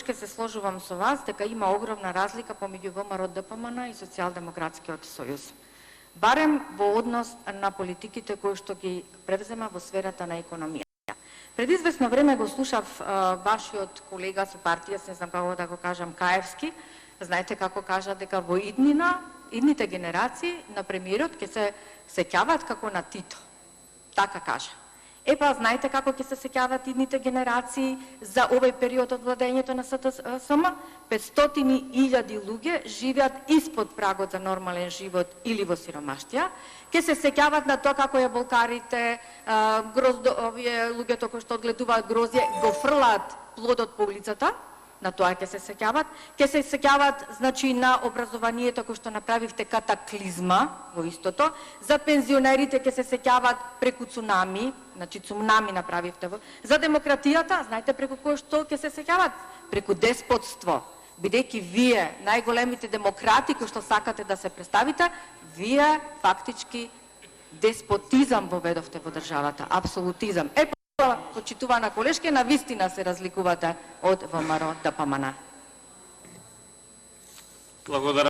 Колешке се сложувам со вас дека има огромна разлика помеѓу ВМРО ДПМН и Социјалдемократскиот сојуз. Барем во однос на политиките кои што ги превзема во сферата на економија. Пред известно време го слушав вашиот колега со партија, не знам како да го кажам, Каевски. Знаете како кажа дека во идните генерации на премиерот ќе се сеќаваат како на Тито. Така кажа. Знаете како ќе се сеќаваат идните генерации за овој период од владењето на СДСМ? 500.000 луѓе живеат испод прагот за нормален живот или во сиромаштија. Ќе се сеќаваат на тоа како ја болкарите, овие луѓето кои што одгледуваат грозје, го фрлаат плодот по улицата, на тоа ќе се сеќаваат. Ќе се сеќаваат, значи, на образованието кој што направивте катаклизма во истото. За пензионерите ќе се сеќаваат преку цунами, значи цунами направивте. За демократијата, знаете преку кој што ќе се сеќаваат? Преку деспотство. Бидејќи вие, најголемите демократи кои што сакате да се представите, вие фактички деспотизам воведовте во државата, апсолутизам. Почитувана Колешке, на вистина се разликувате од ВМРО ДПМН. Благодарам.